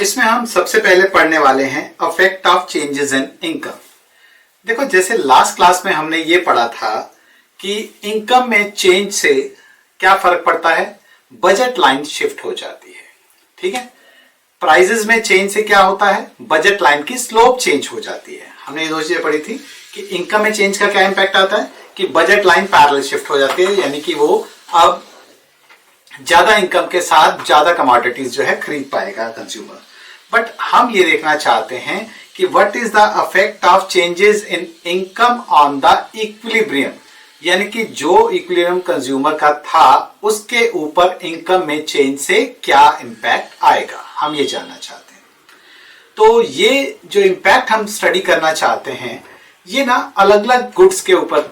इसमें हम सबसे पहले पढ़ने वाले हैं affect of changes in income. देखो, जैसे लास्ट क्लास में हमने ये पढ़ा था कि इनकम में चेंज से क्या फर्क पड़ता है, बजट लाइन शिफ्ट हो जाती है। ठीक है, प्राइजेस में चेंज से क्या होता है, बजट लाइन की स्लोप चेंज हो जाती है। हमने ये दो चीजें पढ़ी थी कि इनकम में चेंज का क्या इंपैक्ट आता है कि बजट लाइन पैरेलल शिफ्ट हो जाती है, यानी कि वो अब ज्यादा इनकम के साथ ज्यादा कमोडिटीज जो है खरीद पाएगा कंज्यूमर। बट हम ये देखना चाहते हैं कि what is the affect of changes in income on the equilibrium, यानी कि जो इक्विलिब्रियम कंज्यूमर का था उसके ऊपर इनकम में चेंज से क्या इंपैक्ट आएगा, हम ये जानना चाहते हैं। तो ये जो इंपैक्ट हम स्टडी करना चाहते हैं ये ना अलग अलग गुड्स के ऊपर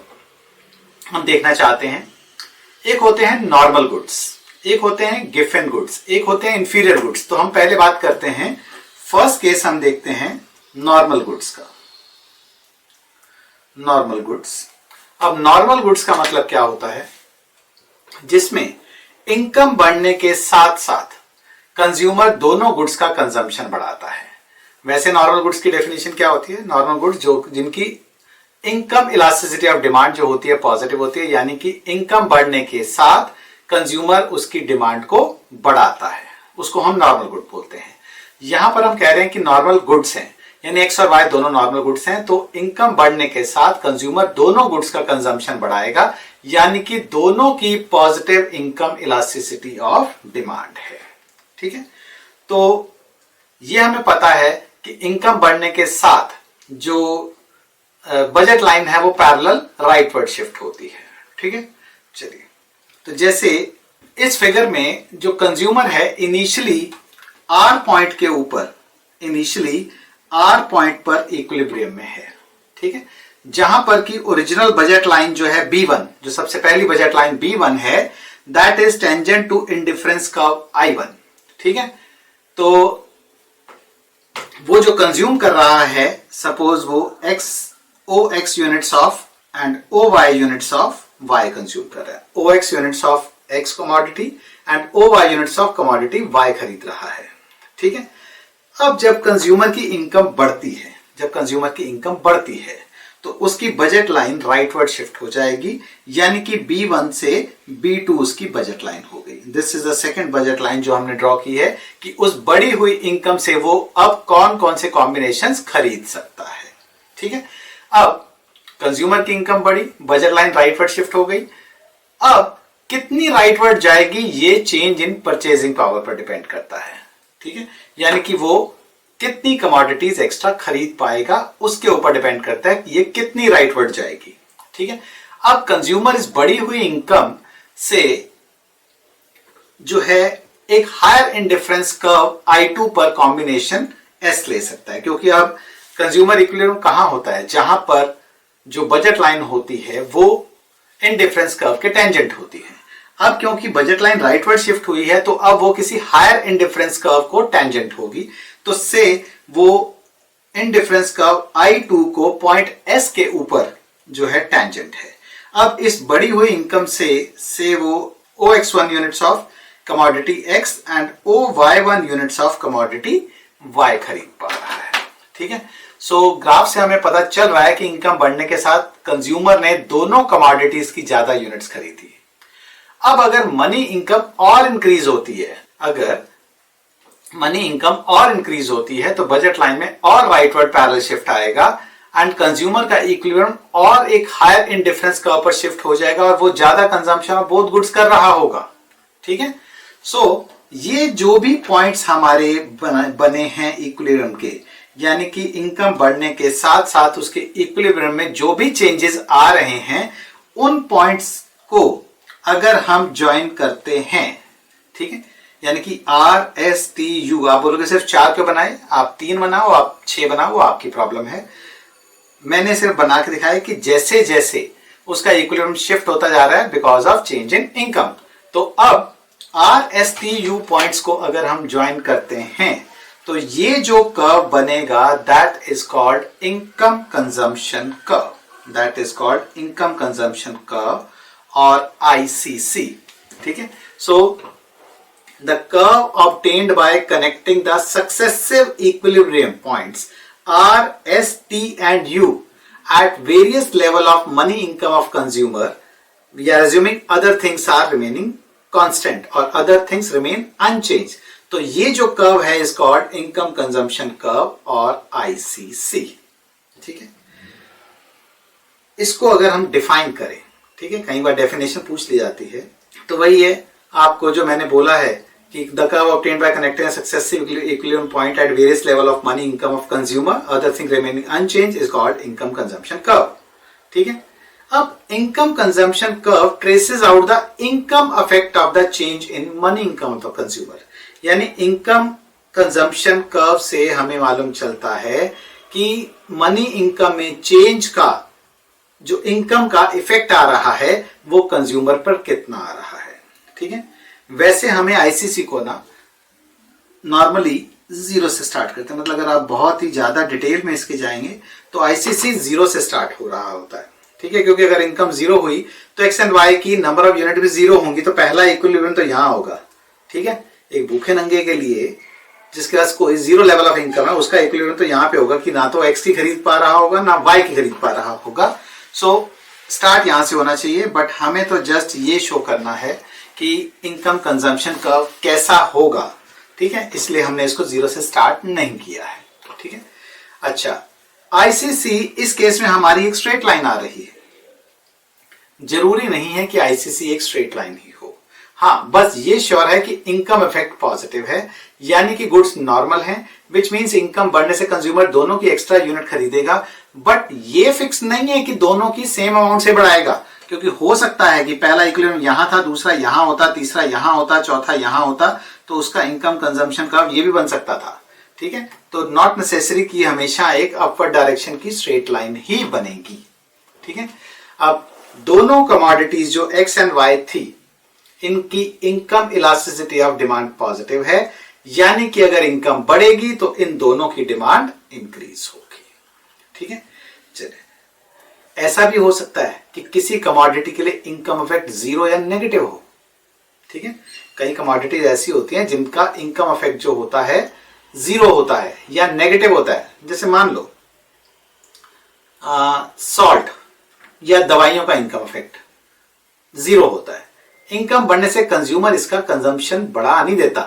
हम देखना चाहते हैं। एक होते हैं नॉर्मल गुड्स, एक होते हैं गिवन गुड्स, एक होते हैं इंफीरियर गुड्स। तो हम पहले बात करते हैं, फर्स्ट केस हम देखते हैं नॉर्मल गुड्स का। नॉर्मल गुड्स, अब नॉर्मल गुड्स का मतलब क्या होता है, जिसमें इनकम बढ़ने के साथ साथ कंज्यूमर दोनों गुड्स का कंजम्पशन बढ़ाता है। वैसे नॉर्मल गुड्स की डेफिनेशन क्या होती है, नॉर्मल गुड्स जो जिनकी इनकम इलास्टिसिटी ऑफ डिमांड जो होती है पॉजिटिव होती है, यानी कि इनकम बढ़ने के साथ कंज्यूमर उसकी डिमांड को बढ़ाता है, उसको हम नॉर्मल गुड बोलते हैं। यहां पर हम कह रहे हैं कि नॉर्मल गुड्स हैं, यानी एक्स और वाई दोनों नॉर्मल गुड्स हैं, तो इनकम बढ़ने के साथ कंज्यूमर दोनों गुड्स का कंजम्पशन बढ़ाएगा, यानी कि दोनों की positive income elasticity of demand है। ठीक है, तो ये हमें पता है कि इनकम बढ़ने के साथ जो बजट लाइन है वो पैरेलल राइटवर्ड शिफ्ट होती है। ठीक है, चलिए, तो जैसे इस फिगर में जो कंज्यूमर है इनिशियली आर पॉइंट के ऊपर, इनिशियली आर पॉइंट पर इक्विलिब्रियम में है। ठीक है, जहां पर की ओरिजिनल बजट लाइन जो है B1, जो सबसे पहली बजट लाइन B1 है, that is tangent to indifference curve I1। ठीक है, तो वो जो कंज्यूम कर रहा है, सपोज वो OX units of and OY units of Y consume कर रहा है, OX units of X commodity and OY units of commodity Y खरीद रहा है। ठीक है, अब जब कंज्यूमर की इनकम बढ़ती है, जब कंज्यूमर की इनकम बढ़ती है तो उसकी बजट लाइन राइटवर्ड शिफ्ट हो जाएगी, यानी कि B1 से B2 उसकी बजट लाइन हो गई। This is the second budget line जो हमने ड्रॉ की है कि उस बढ़ी हुई इनकम से वो अब कौन कौन से कॉम्बिनेशंस खरीद सकता है। ठीक है, अब कंज्यूमर की इनकम बढ़ी, बजट लाइन राइटवर्ड शिफ्ट हो गई। अब कितनी राइटवर्ड जाएगी ये चेंज इन परचेजिंग पावर पर डिपेंड करता है। ठीक है, यानी कि वो कितनी कमोडिटीज एक्स्ट्रा खरीद पाएगा उसके ऊपर डिपेंड करता है कि ये कितनी राइटवर्ड जाएगी। ठीक है, अब कंज्यूमर इस बढ़ी हुई इनकम से जो है एक हायर इंडिफरेंस कर्व I2 पर कॉम्बिनेशन S ले सकता है, क्योंकि अब कंज्यूमर इक्विलिब्रियम कहां होता है, जहां पर जो बजट लाइन होती है वो इंडिफरेंस कर्व के टेंजेंट होती है। अब क्योंकि बजट लाइन राइटवर्ड शिफ्ट हुई है तो अब वो किसी हायर इंडिफरेंस कर्व को टेंजेंट होगी, तो से वो इंडिफरेंस कर्व I2 को पॉइंट S के ऊपर जो है टेंजेंट है। अब इस बढ़ी हुई इनकम से वो OX1 units of commodity X and OY1 units of commodity Y खरीद पा रहा है। ठीक है, सो ग्राफ से हमें पता चल रहा है कि इनकम बढ़ने के साथ कंज्यूमर ने दोनों कमोडिटीज की ज्यादा यूनिट्स खरीदी। अब अगर मनी इनकम और इंक्रीज होती है, अगर मनी इनकम और इंक्रीज होती है तो बजट लाइन में और राइटवर्ड पैरेलल शिफ्ट आएगा एंड कंज्यूमर का इक्विलिब्रियम और एक हायर इंडिफरेंस कर्व पर शिफ्ट हो जाएगा और वो ज्यादा कंजम्पशन ऑफ बोथ गुड्स कर रहा होगा। ठीक है, सो ये जो भी पॉइंट्स हमारे बने हैं इक्विलिब्रियम के, यानी कि इनकम बढ़ने के साथ साथ उसके इक्विलिब्रियम में जो भी चेंजेस आ रहे हैं, उन पॉइंट्स को अगर हम ज्वाइन करते हैं, ठीक है, यानी कि RSTU, आप बोलोगे सिर्फ 4 क्यों बनाए, आप 3 बनाओ, आप 6 बनाओ, वो आपकी प्रॉब्लम है। मैंने सिर्फ बना के दिखाया कि जैसे जैसे उसका इक्विलिब्रियम शिफ्ट होता जा रहा है because of change in income, तो अब RSTU पॉइंट्स को अगर हम ज्वाइन करते हैं तो ये जो कर्व बनेगा that is called income consumption curve, that is called income consumption curve. और ICC, ठीक है। So the curve obtained by connecting the successive equilibrium points R, S, T and U at various level of money income of consumer, we are assuming other things are remaining constant or other things remain unchanged. तो ये जो curve है is called income consumption curve और ICC, ठीक है। इसको अगर हम डिफाइन करें, ठीक है, कई बार डेफिनेशन पूछ ली जाती है, तो वही है आपको जो मैंने बोला है कि the curve obtained by connecting successive equilibrium point at various level of money income of consumer, other thing remaining unchanged is called income consumption curve, ठीक है। अब income consumption curve traces out the income effect of the change in money income of the consumer, यानी income consumption curve से हमें मालूम चलता है कि मनी इनकम में चेंज का जो इनकम का इफेक्ट आ रहा है वो कंज्यूमर पर कितना आ रहा है, ठीक है। वैसे हमें ICC को ना नॉर्मली 0 से स्टार्ट करते हैं, मतलब अगर आप बहुत ही ज्यादा डिटेल में इसके जाएंगे तो ICC 0 से स्टार्ट हो रहा होता है, ठीक है, क्योंकि अगर इनकम 0 हुई तो एक्स एंड वाई की नंबर ऑफ यूनिट भी 0 होंगी, तो पहला इक्विलिब्रियम तो यहां होगा, ठीक है। एक भूखे नंगे के लिए जिसके पास कोई 0 लेवल ऑफ इनकम है उसका इक्विलिब्रियम तो यहां पे होगा कि ना तो एक्स की खरीद पा रहा होगा ना वाई की खरीद पा रहा होगा। सो स्टार्ट यहां से होना चाहिए, बट हमें तो जस्ट ये शो करना है कि इनकम कंजम्पशन कर्व कैसा होगा, ठीक है, इसलिए हमने इसको 0 से स्टार्ट नहीं किया है, ठीक है। अच्छा, ICC इस केस में हमारी एक स्ट्रेट लाइन आ रही है, जरूरी नहीं है कि ICC एक स्ट्रेट लाइन ही हो, हाँ बस ये श्योर है कि इनकम इफेक्ट पॉजिटिव है, यानी कि गुड्स नॉर्मल हैं, विच मींस इनकम बढ़ने से कंज्यूमर दोनों की एक्स्ट्रा यूनिट खरीदेगा, बट ये फिक्स नहीं है कि दोनों की सेम अमाउंट से बढ़ाएगा, क्योंकि हो सकता है कि पहला इक्विलिब्रियम यहां था, दूसरा यहां होता, तीसरा यहां होता, चौथा यहां होता, तो उसका इनकम कंजम्पशन कर्व ये भी बन सकता था, ठीक है। तो नॉट नेसेसरी कि हमेशा एक अपवर्ड डायरेक्शन की स्ट्रेट लाइन ही बनेगी, ठीक है। अब दोनों कमोडिटीज जो एक्स एंड वाई थी, इनकी income elasticity of demand positive है, यानी कि अगर इनकम बढ़ेगी तो इन दोनों की डिमांड इंक्रीज होगी, ठीक है। चलिए, ऐसा भी हो सकता है कि किसी कमोडिटी के लिए इनकम इफेक्ट 0 या नेगेटिव हो, ठीक है। कई कमोडिटीज ऐसी होती हैं जिनका इनकम इफेक्ट जो होता है 0 होता है या नेगेटिव होता है, जैसे मान लो सॉल्ट या दवाइयों का इनकम इफेक्ट 0 होता है, इनकम बढ़ने से कंज्यूमर इसका कंजम्पशन बढ़ा नहीं देता।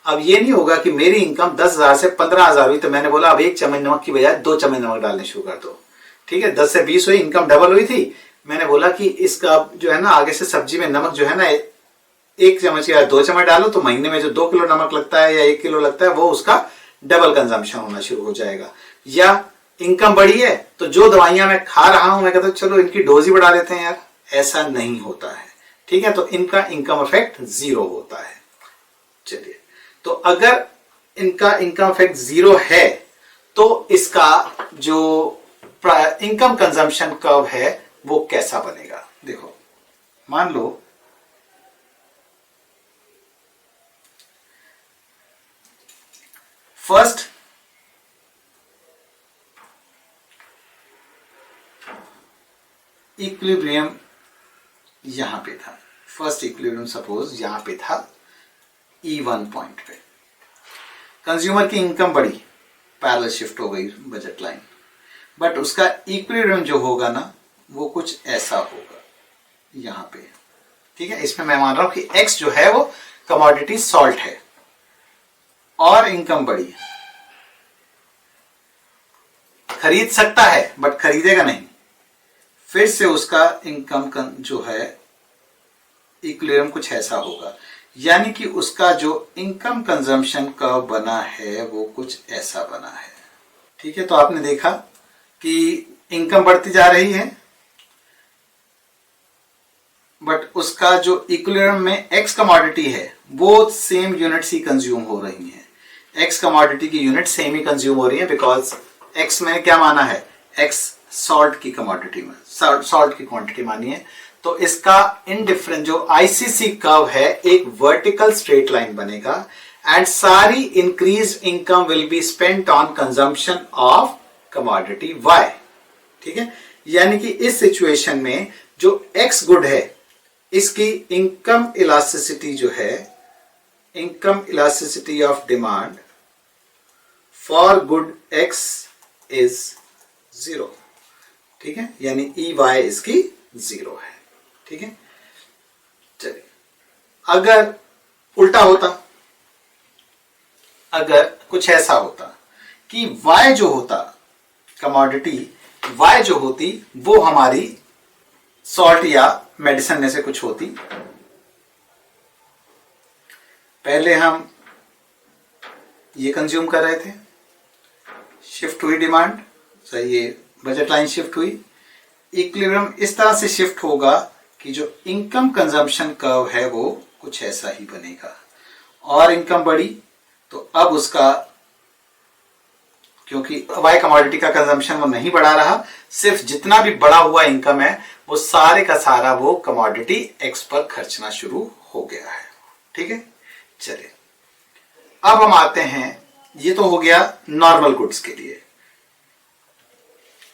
अब ये नहीं होगा कि मेरी इनकम 10,000 से 15,000 हुई तो मैंने बोला अब 1 चम्मच नमक की बजाय 2 चम्मच नमक डालने शुरू कर दो, ठीक है। 10 से 20 हुई, इनकम डबल हुई थी, मैंने बोला कि इसका जो है ना आगे से सब्जी में नमक जो है ना 1 चम्मच या 2 चम्मच डालो तो महीने में जो 2 किलो नमक लगता है या 1 किलो लगता है वो उसका डबल कंजम्पशन होना शुरू हो जाएगा। या इनकम बढ़ी है तो जो दवाइयां मैं खा रहा हूं मैं कहता हूं चलो इनकी डोज ही बढ़ा देते हैं यार, ऐसा नहीं होता है, ठीक है। तो इनका इनकम इफेक्ट 0 होता है। चलिए, तो अगर इनका इनकम इफेक्ट 0 है तो इसका जो इनकम कंजम्पशन कर्व है वो कैसा बनेगा। देखो, मान लो फर्स्ट इक्विलिब्रियम यहां पे था, फर्स्ट इक्विलिब्रियम सपोज यहां पे था E1 पॉइंट पे, कंज्यूमर की इनकम बढ़ी, पैरेलल शिफ्ट हो गई बजट लाइन, बट उसका इक्विलिब्रियम जो होगा ना वो कुछ ऐसा होगा यहां पे, ठीक है। इसमें मैं मान रहा हूं कि X जो है वो कमोडिटी सॉल्ट है और इनकम बढ़ी, खरीद सकता है बट खरीदेगा नहीं, फिर से उसका इनकम जो है इक्विलिब्रियम कुछ ऐसा होगा, यानी कि उसका जो इनकम कंजम्पशन कर्व बना है वो कुछ ऐसा बना है, ठीक है। तो आपने देखा कि इनकम बढ़ती जा रही है बट उसका जो इक्विलिब्रियम में एक्स कमोडिटी है वो सेम यूनिट्स ही कंज्यूम हो रही हैं, एक्स कमोडिटी की यूनिट सेम ही कंज्यूम हो रही है, बिकॉज एक्स में क्या माना है, एक्स सॉल्ट की कमोडिटी में सॉल्ट की क्वांटिटी मानी है। तो इसका इनडिफरेंट जो ICC कर्व है एक वर्टिकल स्ट्रेट लाइन बनेगा एंड सारी increase income will be spent on consumption of commodity Y, ठीक है। यानी कि इस सिचुएशन में जो X गुड है इसकी इनकम इलास्टिसिटी जो है, income elasticity of demand for good x is 0, ठीक है, यानी ई वाई इसकी 0 है, ठीक है। चलिए, अगर उल्टा होता, अगर कुछ ऐसा होता कि y जो होता, कमोडिटी y जो होती वो हमारी सॉल्ट या मेडिसिन में से कुछ होती, पहले हम ये कंज्यूम कर रहे थे, शिफ्ट हुई डिमांड, सही, ये बजट लाइन शिफ्ट हुई, इक्विलिब्रियम इस तरह से शिफ्ट होगा कि जो इनकम कंजम्पशन कर्व है वो कुछ ऐसा ही बनेगा, और इनकम बढ़ी तो अब उसका, क्योंकि वाई कमोडिटी का कंजम्पशन वो नहीं बढ़ा रहा, सिर्फ जितना भी बढ़ा हुआ इनकम है वो सारे का सारा वो कमोडिटी एक्स पर खर्चना शुरू हो गया है, ठीक है। चलिए, अब हम आते हैं, ये तो हो गया नॉर्मल गुड्स के लिए,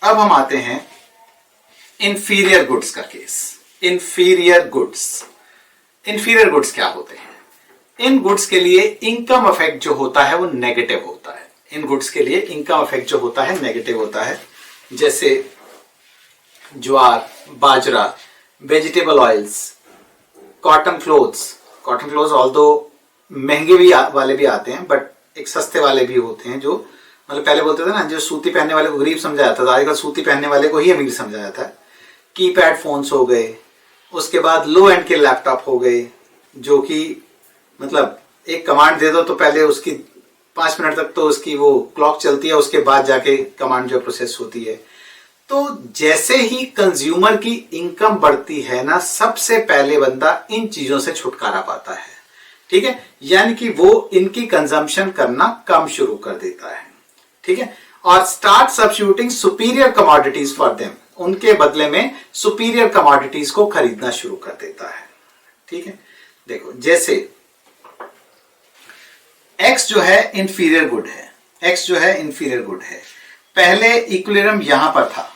अब हम आते हैं इंफीरियर गुड्स का case. Inferior goods, inferior goods क्या होते हैं? इन गुड्स के लिए इनकम इफेक्ट जो होता है वो नेगेटिव होता है, इन गुड्स के लिए इनकम इफेक्ट जो होता है नेगेटिव होता है, जैसे ज्वार, बाजरा, vegetable oils, cotton clothes. Cotton clothes although महंगे भी वाले भी आते हैं, बट एक सस्ते वाले भी होते हैं, जो मतलब पहले बोलते थे ना, जो सूती पहनने वाले को गरीब समझा जाता था, आजकल सूती पहनने वाले को ही अमीर समझा जाता है। कीपैड फोन्स हो गए, उसके बाद लो एंड के लैपटॉप हो गए, जो कि मतलब एक कमांड दे दो तो पहले उसकी 5 मिनट तक तो उसकी वो क्लॉक चलती है, उसके बाद जाके कमांड जो प्रोसेस होती है। तो जैसे ही कंज्यूमर की इनकम बढ़ती है ना, सबसे पहले बंदा इन चीजों से छुटकारा पाता है, ठीक है, यानी कि वो इनकी कंजम्पशन करना कम शुरू कर देता है, ठीक है, और start substituting superior commodities for them, उनके बदले में सुपीरियर कमोडिटीज को खरीदना शुरू कर देता है, ठीक है। देखो, जैसे X जो है इंफीरियर गुड है, X जो है इंफीरियर गुड है, पहले इक्विलिब्रियम यहां पर था,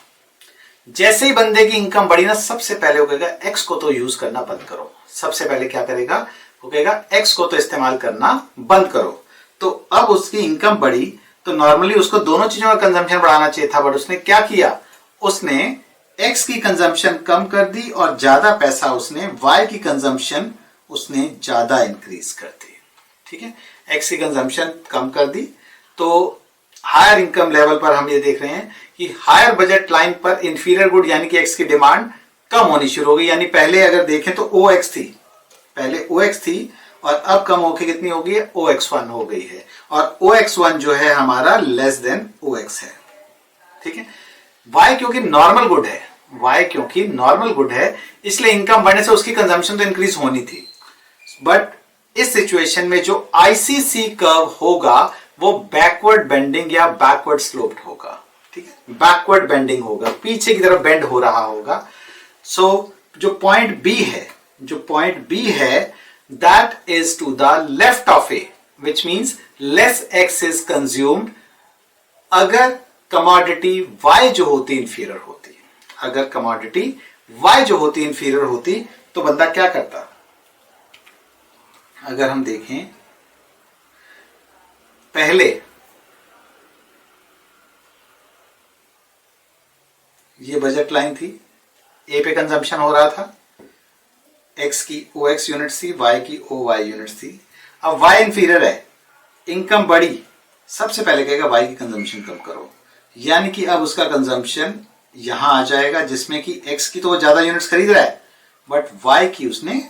जैसे ही बंदे की इनकम बढ़ी ना, सबसे पहले वो कहेगा X को तो यूज करना बंद करो, सबसे पहले क्या करेगा, वो कहेगा X को तो इस्तेमाल करना बंद करो। तो अब उसकी इनकम बढ़ी तो नॉर्मली उसको दोनों चीजों का कंजम्पशन बढ़ाना चाहिए था, बट उसने क्या किया, उसने X की कंजम्पशन कम कर दी और ज्यादा पैसा उसने Y की कंजम्पशन उसने ज्यादा इंक्रीज कर दी, ठीक है, X की कंजम्पशन कम कर दी। तो हायर इनकम लेवल पर हम ये देख रहे हैं कि हायर बजट लाइन पर इंफीरियर गुड यानी कि X की डिमांड कम होनी शुरू हो गई, यानी पहले अगर देखें तो OX थी, पहले OX थी और अब कम होकर कितनी हो गई है, OX1 हो गई है, और OX1 जो है हमारा लेस देन OX है, ठीक है। Y क्योंकि नॉर्मल गुड है, Y क्योंकि नॉर्मल गुड है, इसलिए इनकम बढ़ने से उसकी कंजम्पशन तो इंक्रीज होनी थी, बट इस सिचुएशन में जो आईसीसी कर्व होगा वो बैकवर्ड बेंडिंग या बैकवर्ड स्लोप्ड होगा, ठीक है, बैकवर्ड बेंडिंग होगा, पीछे की तरफ बेंड हो रहा होगा। सो जो पॉइंट बी है, जो पॉइंट बी है, that is to the left of A, which means less x is consumed अगर कमोडिटी वाई जो होती इंफीरियर होती, अगर कमोडिटी वाई जो होती इंफीरियर होती तो बंदा क्या करता। अगर हम देखें, पहले ये बजट लाइन थी, ए पे कंजम्पशन हो रहा था, एक्स की OX यूनिट्स थी, वाई की OY यूनिट्स थी। अब वाई इंफीरियर है, इनकम बढ़ी, सबसे पहले कहेगा वाई की कंजम्पशन कम करो, यानी कि अब उसका कंजम्पशन यहां आ जाएगा, जिसमें कि एक्स की तो वो ज्यादा यूनिट्स खरीद रहा है, बट वाई की उसने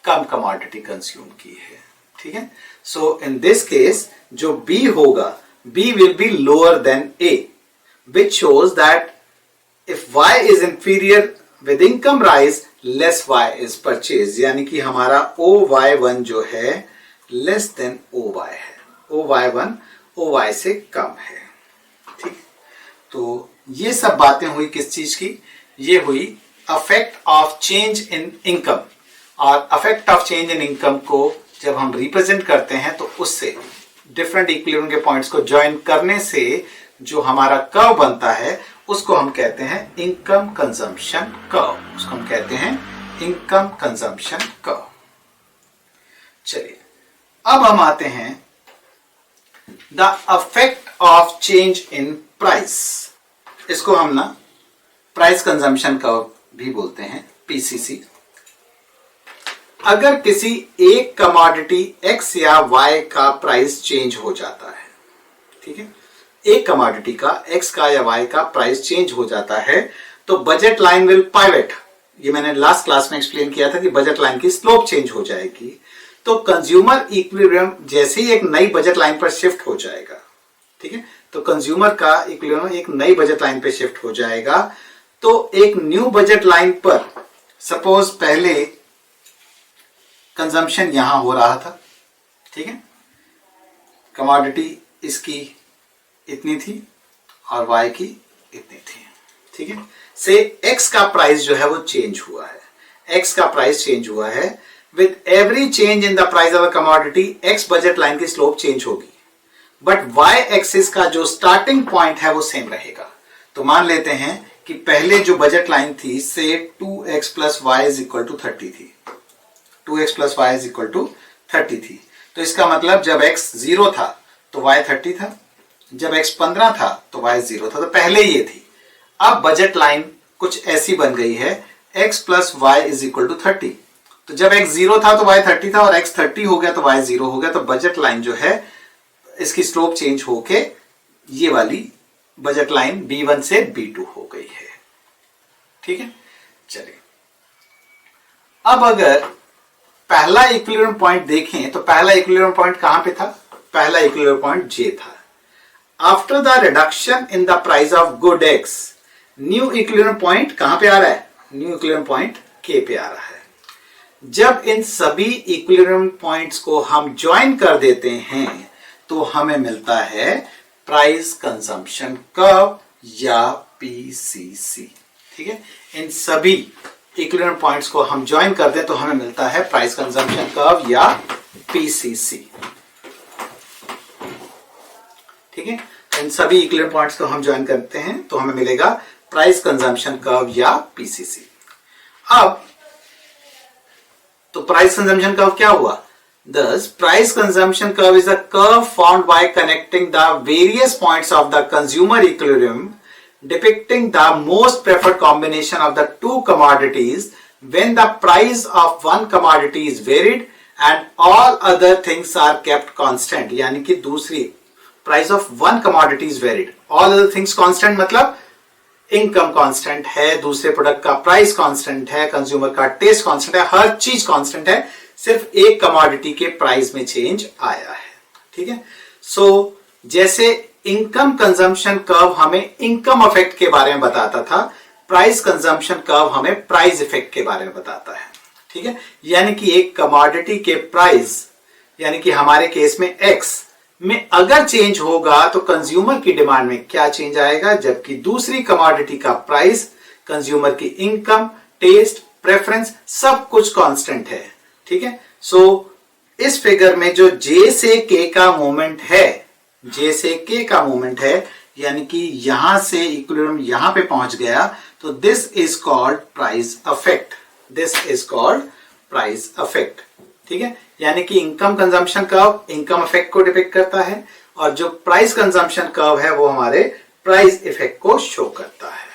कम कमोडिटी कंज्यूम की है, ठीक है। सो इन दिस केस जो बी होगा, B will be lower than A, which shows that if y is inferior with income rise less y is purchase, यानी कि हमारा OY1 जो है लेस देन OY है, OY1 OY से कम है, ठीक। तो ये सब बातें हुई किस चीज की, ये हुई effect of change in income, और effect of change in income को जब हम रिप्रेजेंट करते हैं तो उससे डिफरेंट इक्विलिब्रियम के पॉइंट्स को ज्वाइन करने से जो हमारा कर्व बनता है उसको हम कहते हैं इनकम कंजम्पशन कर्व, उसको हम कहते हैं इनकम कंजम्पशन कर्व। चलिए अब हम आते हैं the affect of change in price. इसको हम ना प्राइस कंजम्पशन कर्व भी बोलते हैं, पीसीसी। अगर किसी एक कमोडिटी एक्स या वाई का प्राइस चेंज हो जाता है, ठीक है, एक कमोडिटी का एक्स का या वाई का प्राइस चेंज हो जाता है, तो बजट लाइन विल पाइवट। ये मैंने लास्ट क्लास में एक्सप्लेन किया था कि बजट लाइन की स्लोप चेंज हो जाएगी। तो कंज्यूमर इक्विलिब्रियम जैसे ही एक नई बजट लाइन पर शिफ्ट हो जाएगा, ठीक है, तो कंज्यूमर का इक्विलिब्रियम एक नई बजट लाइन पर शिफ्ट हो जाएगा। तो एक न्यू बजट लाइन पर सपोज पहले कंजम्पशन यहां हो रहा था, ठीक है, कमोडिटी इसकी इतनी थी और वाई की इतनी थी, ठीक है, से एक्स का प्राइस जो है वो चेंज हुआ है, एक्स का प्राइस चेंज हुआ है। With every change in the price of a commodity x budget line की स्लोप चेंज होगी, बट वाई एक्सिस का जो स्टार्टिंग पॉइंट है वो सेम रहेगा। तो मान लेते हैं कि पहले जो बजट लाइन थी से 2x plus y is equal to 30 थी, 2x plus y is equal to 30 थी। तो इसका मतलब जब x 0 था तो y 30 था, जब x 15 था तो y 0 था, तो पहले ये थी। अब बजट लाइन कुछ ऐसी बन गई है, x plus y is equal to 30। तो जब x 0 था तो y 30 था और x 30 हो गया तो y 0 हो गया। तो बजट लाइन जो है इसकी स्लोप चेंज होके ये वाली बजट लाइन B1 से B2 हो गई है, ठीक है। चलिए अब अगर पहला इक्विलिब्रियम पॉइंट देखें तो पहला इक्विलिब्रियम पॉइंट कहां पे था? पहला इक्विलिब्रियम पॉइंट J था। After the reduction in the price of good X, new equilibrium point कहां पे आ रहा है? न्यू इक्विलिब्रियम पॉइंट K पे आ रहा है। जब इन सभी इक्विलिब्रियम पॉइंट्स को हम ज्वाइन कर देते हैं तो हमें मिलता है प्राइस कंजम्पशन कर्व या पीसीसी, ठीक है। इन सभी इक्विलिब्रियम पॉइंट्स को हम ज्वाइन कर दें तो हमें मिलता है प्राइस कंजम्पशन कर्व या पीसीसी, ठीक है। इन सभी इक्विलिब्रियम पॉइंट्स को हम ज्वाइन करते हैं तो हमें मिलेगा प्राइस कंजम्पशन कर्व या पीसीसी। अब तो प्राइस कंजम्पशन कर्व क्या हुआ? Thus, price consumption curve is a curve formed by connecting the various points of the consumer equilibrium, depicting the most preferred combination of the two commodities when the price of one commodity is varied and all other things are kept constant। यानी कि दूसरी price of one commodity is varied, all other things constant मतलब income constant है, दूसरे product का price constant है, consumer का test constant है, हर चीज कांस्टेंट है, सिर्फ एक कमोडिटी के प्राइस में चेंज आया है, ठीक है। सो जैसे इनकम कंजम्पशन कर्व हमें इनकम इफेक्ट के बारे में बताता था, प्राइस कंजम्पशन कर्व हमें प्राइस इफेक्ट के बारे में बताता है, ठीक है। यानी कि एक कमोडिटी के प्राइस यानी कि हमारे केस में एक्स में अगर चेंज होगा तो कंज्यूमर की डिमांड में क्या चेंज आएगा, जबकि दूसरी कमोडिटी का प्राइस, कंज्यूमर की इनकम, टेस्ट, प्रेफरेंस सब कुछ कांस्टेंट है, ठीक है। सो इस फिगर में जो J से K का मूवमेंट है, J से K का मूवमेंट है, यानी कि यहां से इक्विलिब्रियम यहां पे पहुंच गया, तो this is called price affect, this is called price affect, ठीक है। यानी कि income consumption curve income effect को डिपिक्ट करता है और जो प्राइस कंजम्पशन कर्व है वो हमारे प्राइस इफेक्ट को शो करता है।